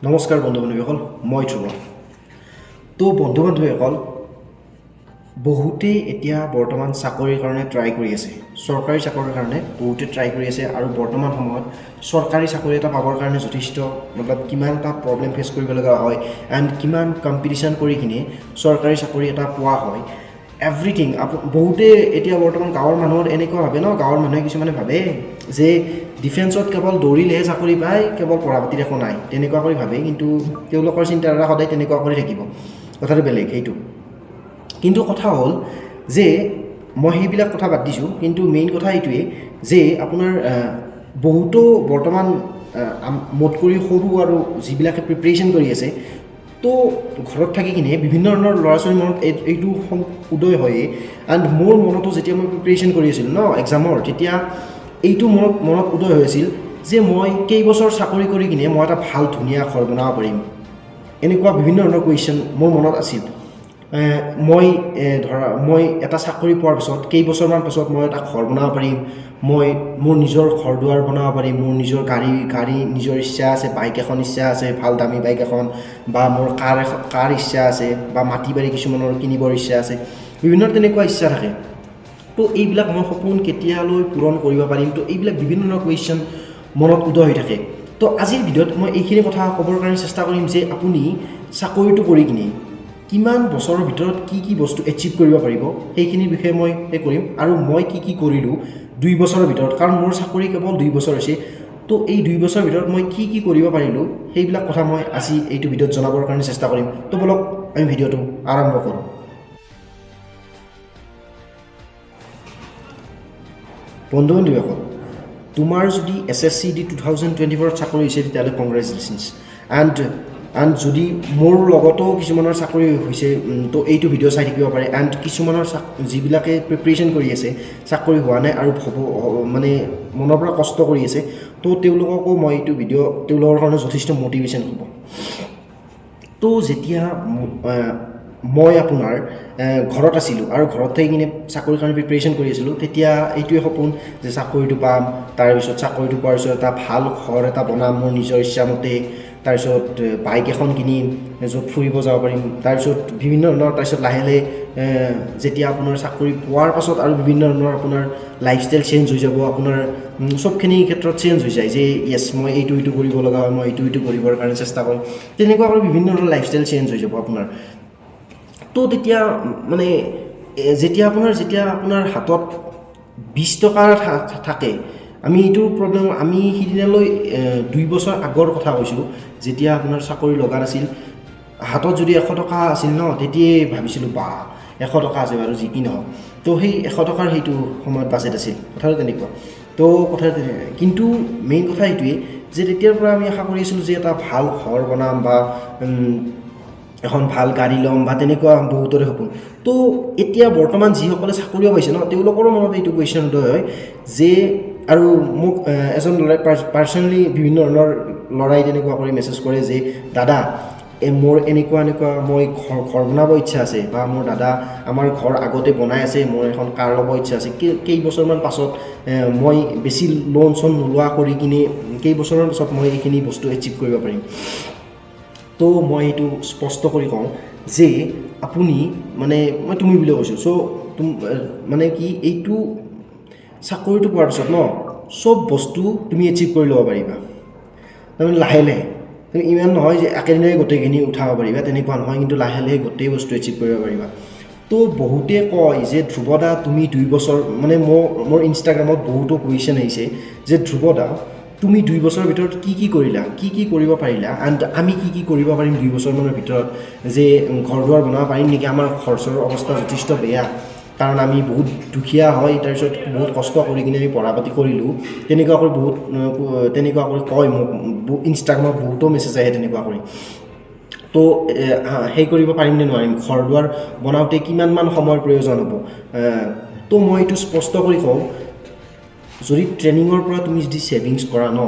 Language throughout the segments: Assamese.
নমস্কাৰ বন্ধু বান্ধৱীসকল মই ধ্ৰুৱ তো বন্ধু বান্ধৱীসকল বহুতেই এতিয়া বৰ্তমান চাকৰিৰ কাৰণে ট্ৰাই কৰি আছে চৰকাৰী চাকৰিৰ কাৰণে বহুতে ট্ৰাই কৰি আছে আৰু বৰ্তমান সময়ত চৰকাৰী চাকৰি এটা পাবৰ কাৰণে যথেষ্ট মতলব কিমান এটা প্ৰব্লেম ফেচ কৰিব লগা হয় এণ্ড কিমান কম্পিটিশ্যন কৰি কিনে চৰকাৰী চাকৰি এটা পোৱা হয় এভৰিথিং বহুতে এতিয়া বৰ্তমান গাঁৱৰ মানুহৰ এনেকুৱা ভাবে ন গাঁৱৰ মানুহে কিছুমানে ভাবে যে ডিফেন্সত কেৱল দৌৰিলেহে চাকৰি পায় কেৱল পঢ়া পাতিৰ একো নাই তেনেকুৱা কৰি ভাবে কিন্তু তেওঁলোকৰ চিন্তাধাৰা সদায় তেনেকুৱা কৰি থাকিব কথাটো বেলেগ সেইটো কিন্তু কথা হ'ল যে মই সেইবিলাক কথা বাদ দিছোঁ কিন্তু মেইন কথা এইটোৱে যে আপোনাৰ বহুতো বৰ্তমান মোত কৰি সৰু আৰু যিবিলাকে প্ৰিপেৰেশ্যন কৰি আছে তো ঘৰত থাকি কিনে বিভিন্ন ধৰণৰ ল'ৰা ছোৱালীৰ মনত এইটো উদয় হয়ে এণ্ড মোৰ মনতো যেতিয়া মই প্ৰিপেৰেশ্যন কৰি আছিলোঁ ন এক্সামৰ তেতিয়া এইটো মনত উদয় হৈ আছিল যে মই কেইবছৰ চাকৰি কৰি কিনে মই এটা ভাল ধুনীয়া ঘৰ বনাব পাৰিম এনেকুৱা বিভিন্ন ধৰণৰ কুৱেশ্যন মোৰ মনত আছিল মই এটা চাকৰি পোৱাৰ পিছত কেইবছৰমান পাছত মই এটা ঘৰ বনাব পাৰিম মই মোৰ নিজৰ ঘৰ দুৱাৰ বনাব পাৰিম মোৰ নিজৰ গাড়ী নিজৰ ইচ্ছা আছে বাইক এখন ইচ্ছা আছে ভাল দামী বাইক এখন বা মোৰ কাৰ ইচ্ছা আছে বা মাটি বাৰী কিছুমানৰ কিনিবৰ ইচ্ছা আছে বিভিন্ন তেনেকুৱা ইচ্ছা থাকে তো এইবিলাক মই সপোন কেতিয়ালৈ পূৰণ কৰিব পাৰিম তো এইবিলাক বিভিন্ন ধৰণৰ কুৱেশ্যন মনত উদয় হৈ থাকে তো আজিৰ ভিডিঅ'ত মই এইখিনি কথা ক'বৰ কাৰণে চেষ্টা কৰিম যে আপুনি চাকৰিটো কৰি কিনে কিমান বছৰৰ ভিতৰত কি বস্তু এচিভ কৰিব পাৰিব সেইখিনিৰ বিষয়ে মই কৰিম আৰু মই কি কৰিলোঁ 2 বছৰৰ ভিতৰত কাৰণ মোৰ চাকৰি কেৱল 2 বছৰ হৈছে তো এই 2 বছৰৰ ভিতৰত মই কি কৰিব পাৰিলোঁ সেইবিলাক কথা মই আজি এইটো ভিডিঅ'ত জনাবৰ কাৰণে চেষ্টা কৰিম তো বলক আমি ভিডিঅ'টো আৰম্ভ কৰোঁ বন্ধু বান্ধৱীসকল তোমাৰ যদি SSCD 2024 চাকৰি হৈছে তেতিয়াহ'লে কংগ্ৰেচুলেশ্যনছ এণ্ড যদি মোৰ লগতো কিছুমানৰ চাকৰি হৈছে তো এইটো ভিডিঅ' চাই থাকিব পাৰে এণ্ড কিছুমানৰ যিবিলাকে প্ৰিপেৰেশ্যন কৰি আছে চাকৰি হোৱা নাই আৰু মানে মনৰ পৰা কষ্ট কৰি আছে তো তেওঁলোককো মই এইটো ভিডিঅ' তেওঁলোকৰ কাৰণে যথেষ্ট মটিভেশ্যন হ'ব তো যেতিয়া মই আপোনাৰ ঘৰত আছিলোঁ আৰু ঘৰত থাকি কিনে চাকৰিৰ কাৰণে প্ৰিপেৰেশ্যন কৰি আছিলোঁ তেতিয়া এইটোৱে সপোন যে চাকৰিটো পাম তাৰপিছত চাকৰিটো পোৱাৰ পিছত এটা ভাল ঘৰ এটা বনাম মোৰ নিজৰ ইচ্ছামতে তাৰপিছত বাইক এখন কিনিম য'ত ফুৰিব যাব পাৰিম তাৰপিছত বিভিন্ন ধৰণৰ তাৰপিছত লাহে লাহে যেতিয়া আপোনাৰ চাকৰি পোৱাৰ পাছত আৰু বিভিন্ন ধৰণৰ আপোনাৰ লাইফষ্টাইল চেঞ্জ হৈ যাব আপোনাৰ চবখিনি ক্ষেত্ৰত চেঞ্জ হৈ যায় যে য়েছ মই এইটো কৰিব লগা হয় মই এইটো কৰিবৰ কাৰণে চেষ্টা কৰিম তেনেকুৱা কৰি বিভিন্ন ধৰণৰ লাইফষ্টাইল চেঞ্জ হৈ যাব আপোনাৰ তো তেতিয়া মানে যেতিয়া আপোনাৰ হাতত 20 টকা থাকে আমি এইটো প্ৰব্লেম আমি সিদিনালৈ 2 বছৰ আগৰ কথা কৈছোঁ যেতিয়া আপোনাৰ চাকৰি লগা নাছিল হাতত যদি 100 টকা আছিল ন তেতিয়াই ভাবিছিলোঁ বা 100 টকা আছে বাৰু যি কি নহওক তো সেই 100 টকাৰ সেইটো সময়ত বাজেট আছিল কথাটো তেনেকুৱা তো কথাটো কিন্তু মেইন কথা এইটোৱেই যে তেতিয়াৰ পৰা আমি আশা কৰি আছিলোঁ যে এটা ভাল ঘৰ বনাম বা এখন ভাল গাড়ী ল'ম বা তেনেকুৱা বহুতৰে সপোন তো এতিয়া বৰ্তমান যিসকলে চাকৰিও পাইছে ন তেওঁলোকৰো মনত এইটো কুৱেশ্যন উদয় হয় যে আৰু মোক এজন ল'ৰাই পাৰ্চনেলি বিভিন্ন ধৰণৰ ল'ৰাই তেনেকুৱা কৰি মেছেজ কৰে যে দাদা মোৰ এনেকুৱা মই ঘৰ বনাব ইচ্ছা আছে বা মোৰ দাদা আমাৰ ঘৰ আগতে বনাই আছে মোৰ এখন কাৰ ল'ব ইচ্ছা আছে কেইবছৰমান পাছত মই বেছি লোন চোন নোলোৱা কৰি কিনে কেইবছৰমান পাছত মই এইখিনি বস্তু এচিভ কৰিব পাৰিম তো মই এইটো স্পষ্ট কৰি কওঁ যে আপুনি মানে মই তুমি বুলি কৈছোঁ চ' মানে কি এইটো চাকৰিটো পোৱাৰ পিছত ন চব বস্তু তুমি এচিভ কৰি ল'ব পাৰিবা তাৰমানে লাহে লাহে তুমি ইমান নহয় যে একেদিনাই গোটেইখিনি উঠাব পাৰিবা তেনেকুৱা নহয় কিন্তু লাহে লাহে গোটেই বস্তু এচিভ কৰিব পাৰিবা তো বহুতে কয় যে ধ্ৰুৱদা তুমি 2 বছৰ মানে মোৰ ইনষ্টাগ্ৰামত বহুতো কুৱেশ্যন আহিছে যে ধ্ৰুৱদা তুমি 2 বছৰৰ ভিতৰত কি কৰিলা কি কৰিব পাৰিলা এণ্ড আমি কি কৰিব পাৰিম 2 বছৰমানৰ ভিতৰত যে ঘৰ দুৱাৰ বনাব পাৰিম নেকি আমাৰ খৰচৰ অৱস্থা যথেষ্ট বেয়া কাৰণ আমি বহুত দুখীয়া হয় তাৰপিছত বহুত কষ্ট কৰি কিনে আমি পঢ়া পাতি কৰিলোঁ তেনেকুৱা কৰি কয় মোক ইনষ্টাগ্ৰামত বহুতো মেছেজ আহে তেনেকুৱা কৰি তো সেই কৰিব পাৰিম নে নোৱাৰিম ঘৰ দুৱাৰ বনাওঁতে কিমানমান সময়ৰ প্ৰয়োজন হ'ব তো মই এইটো স্পষ্ট কৰি কওঁ যদি ট্ৰেইনিঙৰ পৰা তুমি যদি ছেভিংছ কৰা ন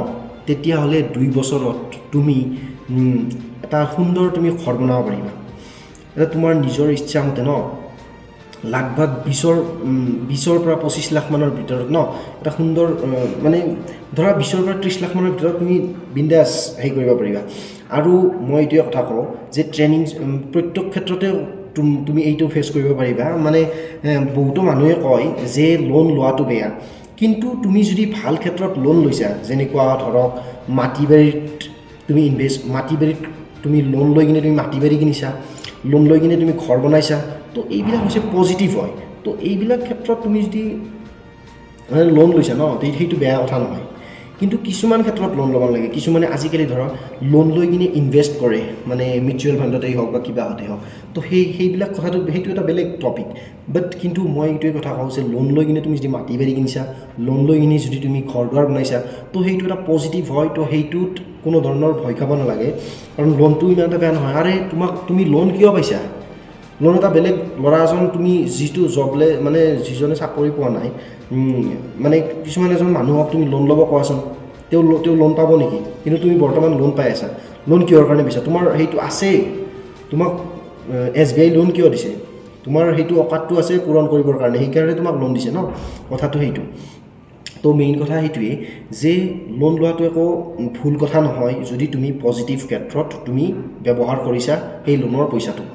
তেতিয়াহ'লে 2 বছৰত তুমি এটা সুন্দৰ তুমি ঘৰ বনাব পাৰিবা এটা তোমাৰ নিজৰ ইচ্ছামতে ন লাগভাগ 20ৰ পৰা 25 লাখ মানৰ ভিতৰত ন এটা সুন্দৰ মানে ধৰা 20ৰ পৰা 30 লাখ মানৰ ভিতৰত তুমি বিন্দাস হেৰি কৰিব পাৰিবা আৰু মই এইটোৱে কথা কওঁ যে ট্ৰেইনিং প্ৰত্যেক ক্ষেত্ৰতে তুমি এইটো ফেচ কৰিব পাৰিবা মানে বহুতো মানুহে কয় যে লোন লোৱাটো বেয়া কিন্তু তুমি যদি ভাল ক্ষেত্ৰত লোন লৈছা যেনেকুৱা ধৰক মাটিবাৰীত তুমি মাটিবাৰীত তুমি লোন লৈ কিনে তুমি মাটিবাৰী কিনিছা লোন লৈ কিনে তুমি ঘৰ বনাইছা তো এইবিলাক হৈছে পজিটিভ হয় তো এইবিলাক ক্ষেত্ৰত তুমি যদি মানে লোন লৈছা ন সেইটো বেয়া কথা নহয় কিন্তু কিছুমান ক্ষেত্ৰত লোন ল'ব লাগে কিছুমানে আজিকালি ধৰক লোন লৈ কিনে ইনভেষ্ট কৰে মানে মিউচুৱেল ফাণ্ডতেই হওক বা কিবা হতেই হওক তো সেইবিলাক কথাটো সেইটো এটা বেলেগ টপিক বাট কিন্তু মই এইটোৱে কথা কওঁ যে লোন লৈ কিনে তুমি যদি মাটি বাৰী কিনিছা লোন লৈ কিনে যদি তুমি ঘৰ দুৱাৰ বনাইছা তো সেইটো এটা পজিটিভ হয় তো সেইটোত কোনো ধৰণৰ ভয় খাব নালাগে কাৰণ লোনটো ইমান এটা বেয়া নহয় আৰে তুমি লোন কিয় পাইছা লোন এটা বেলেগ ল'ৰা এজন তুমি যিটো জবলে মানে যিজনে চাকৰি পোৱা নাই মানে কিছুমান এজন মানুহক তুমি লোন ল'ব কোৱাচোন তেওঁ লোন পাব নেকি কিন্তু তুমি বৰ্তমান লোন পাই আছা লোন কিহৰ কাৰণে পাইছা তোমাৰ সেইটো আছে তোমাক SBI লোন কিয় দিছে তোমাৰ সেইটো অকাতটো আছে পূৰণ কৰিবৰ কাৰণে সেইকাৰণে তোমাক লোন দিছে ন কথাটো সেইটো তো মেইন কথা সেইটোৱে যে লোন লোৱাটো একো ভুল কথা নহয় যদি তুমি পজিটিভ ক্ষেত্ৰত তুমি ব্যৱহাৰ কৰিছা সেই লোনৰ পইচাটো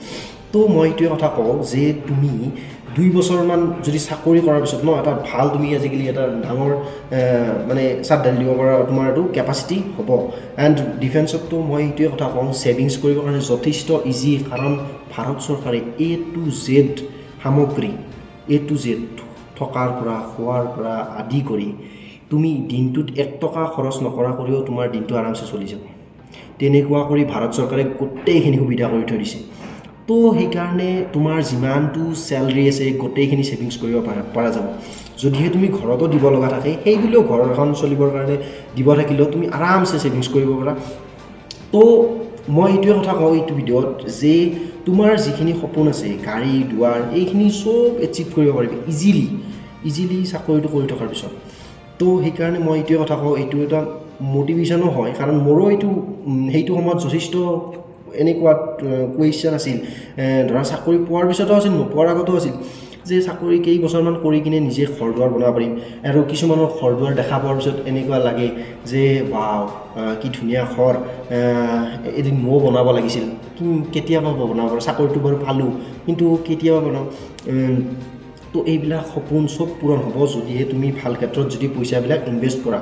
তো মই এইটোৱে কথা কওঁ যে তুমি 2 বছৰমান যদি চাকৰি কৰাৰ পিছত ন এটা ভাল তুমি আজিকালি এটা ডাঙৰ মানে চাকৰি দিব পৰা তোমাৰ এইটো কেপাচিটি হ'ব এণ্ড ডিফেন্সততো মই এইটোৱে কথা কওঁ ছেভিংছ কৰিবৰ কাৰণে যথেষ্ট ইজি কাৰণ ভাৰত চৰকাৰে A to Z সামগ্ৰী A to Z থকাৰ পৰা খোৱাৰ পৰা আদি কৰি তুমি দিনটোত 1 টকা খৰচ নকৰা কৰিও তোমাৰ দিনটো আৰামছে চলি যাব তেনেকুৱা কৰি ভাৰত চৰকাৰে গোটেইখিনি সুবিধা কৰি থৈ দিছে তো সেইকাৰণে তোমাৰ যিমানটো চেলাৰী আছে গোটেইখিনি ছেভিংছ কৰিব পৰা যাব যদিহে তুমি ঘৰতো দিব লগা থাকে সেইগুলো ঘৰ এখন চলিবৰ কাৰণে দিব থাকিলেও তুমি আৰামছে ছেভিংছ কৰিব পাৰা তো মই এইটোৱে কথা কওঁ এইটো ভিডিঅ'ত যে তোমাৰ যিখিনি সপোন আছে গাড়ী দুৱাৰ এইখিনি সব এচিভ কৰিব পাৰিবা ইজিলি চাকৰিটো কৰি থকাৰ পিছত তো সেইকাৰণে মই এইটোৱে কথা কওঁ এইটো এটা মোটিভেশ্যনো হয় কাৰণ মোৰো এইটো সেইটো সময়ত যথেষ্ট এনেকুৱা কুৱেশ্যন আছিল ধৰা চাকৰি পোৱাৰ পিছতো আছিল নোপোৱাৰ আগতো আছিল যে চাকৰি কেইবছৰমান কৰি কিনে নিজে ঘৰ দুৱাৰ বনাব পাৰিম আৰু কিছুমানৰ ঘৰ দুৱাৰ দেখা পোৱাৰ পিছত এনেকুৱা লাগে যে ৱাও কি ধুনীয়া ঘৰ এদিন ময়ো বনাব লাগিছিল কেতিয়াবা বনাব চাকৰিটো বাৰু পালোঁ কিন্তু কেতিয়াবা বনাওঁ তো এইবিলাক সপোন সব পূৰণ হ'ব যদিহে তুমি ভাল ক্ষেত্ৰত যদি পইচাবিলাক ইনভেষ্ট কৰা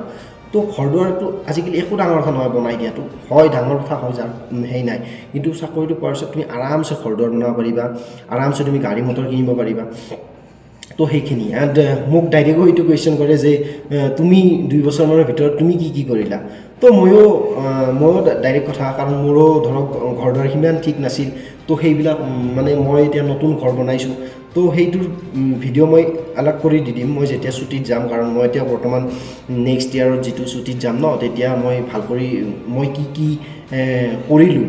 তো ঘৰ দুৱাৰটো আজিকালি একো ডাঙৰ কথা নহয় বনাই দিয়াটো হয় ডাঙৰ কথা হয় যাৰ হেৰি নাই কিন্তু চাকৰিটো পোৱাৰ পিছত তুমি আৰামছে ঘৰ দুৱাৰ বনাব পাৰিবা আৰামছে তুমি গাড়ী মটৰ কিনিব পাৰিবা তো সেইখিনি এণ্ড মোক ডাইৰেক্টো এইটো কুৱেশ্যন কৰে যে তুমি 2 বছৰমানৰ ভিতৰত তুমি কি কৰিলা তো ময়ো ডাইৰেক্ট কথা কাৰণ মোৰো ধৰক ঘৰ দুৱাৰ সিমান ঠিক নাছিল তো সেইবিলাক মানে মই এতিয়া নতুন ঘৰ বনাইছোঁ তো সেইটোৰ ভিডিঅ' মই আলাগ কৰি দি দিম মই যেতিয়া ছুটিত যাম কাৰণ মই এতিয়া বৰ্তমান নেক্সট ইয়াৰত যিটো ছুটিত যাম ন তেতিয়া মই ভাল কৰি মই কি কৰিলোঁ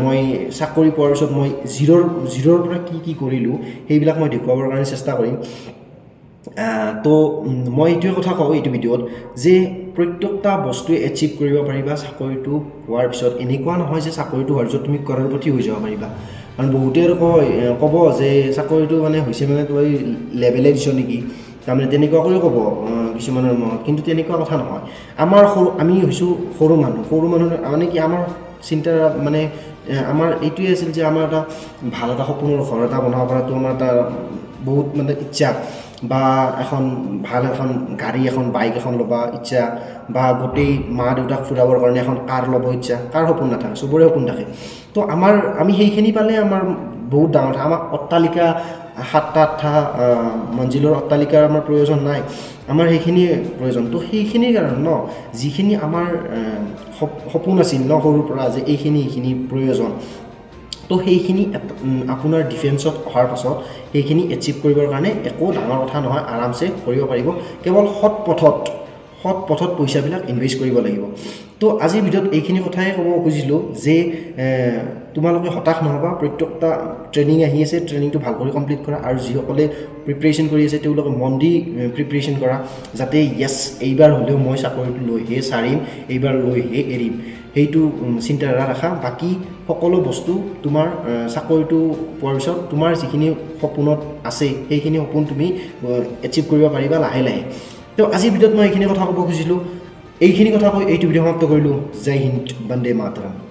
মই চাকৰি পোৱাৰ পিছত মই জিৰ'ৰ পৰা কি কৰিলোঁ সেইবিলাক মই দেখুৱাবৰ কাৰণে চেষ্টা কৰিম তো মই এইটোৱে কথা কওঁ এইটো ভিডিঅ'ত যে প্ৰত্যেকটা বস্তুৱে এচিভ কৰিব পাৰিবা চাকৰিটো হোৱাৰ পিছত এনেকুৱা নহয় যে চাকৰিটো হোৱাৰ পিছত তুমি কৰৰপতি হৈ যাব পাৰিবা কাৰণ বহুতে আৰু ক'ব যে চাকৰিটো মানে হৈছে মানে তই লেভেলে দিছ নেকি তাৰমানে তেনেকুৱা কৰি ক'ব কিছুমানৰ মনত কিন্তু তেনেকুৱা কথা নহয় আমি হৈছোঁ সৰু মানুহ মানে কি আমাৰ চিন্তা মানে আমাৰ এইটোৱে আছিল যে আমাৰ এটা ভাল এটা সপোনৰ ঘৰ এটা বনাব পৰাটো আমাৰ এটা বহুত মানে ইচ্ছা বা ভাল এখন গাড়ী এখন বাইক এখন ল'বা ইচ্ছা বা গোটেই মা দেউতাক ফুৰাবৰ কাৰণে এখন কাৰ ল'ব ইচ্ছা কাৰ সপোন নাথাকে চবৰে সপোন থাকে তো আমি সেইখিনি পালে আমাৰ বহুত ডাঙৰ কথা আমাক অট্টালিকা 7-8টা মঞ্জিলৰ অট্টালিকাৰ আমাৰ প্ৰয়োজন নাই আমাৰ সেইখিনিয়ে প্ৰয়োজন তো সেইখিনিৰ কাৰণে ন যিখিনি আমাৰ সপোন আছিল ন সৰুৰ পৰা যে এইখিনি প্ৰয়োজন তো সেইখিনি আপোনাৰ ডিফেন্সত অহাৰ পাছত সেইখিনি এচিভ কৰিবৰ কাৰণে একো ডাঙৰ কথা নহয় আৰামছে কৰিব পাৰিব কেৱল সৎ পথত পইচাবিলাক ইনভেষ্ট কৰিব লাগিব তো আজিৰ ভিডিঅ'ত এইখিনি কথাই ক'ব খুজিছিলোঁ যে তোমালোকে হতাশ নহবা প্ৰত্যেকটা ট্ৰেইনিং আহি আছে ট্ৰেইনিংটো ভাল কৰি কমপ্লিট কৰা আৰু যিসকলে প্ৰিপাৰেশ্যন কৰি আছে তেওঁলোকে মন দি প্ৰিপাৰেশ্যন কৰা যাতে এইবাৰ হ'লেও মই চাকৰিটো লৈহে সাৰিম এইবাৰ লৈহে এৰিম সেইটো চিন্তাধাৰা ৰাখা বাকী সকলো বস্তু তোমাৰ চাকৰিটো পোৱাৰ পিছত তোমাৰ যিখিনি সপোনত আছে সেইখিনি সপোন তুমি এচিভ কৰিব পাৰিবা লাহে লাহে তো আজিৰ ভিডিঅ'ত মই এইখিনি কথা ক'ব খুজিছিলোঁ এইখিনি কথা কৈ এইটো ভিডিঅ' সমাপ্ত কৰিলোঁ জয় হিন্দ বন্দে মাতৰম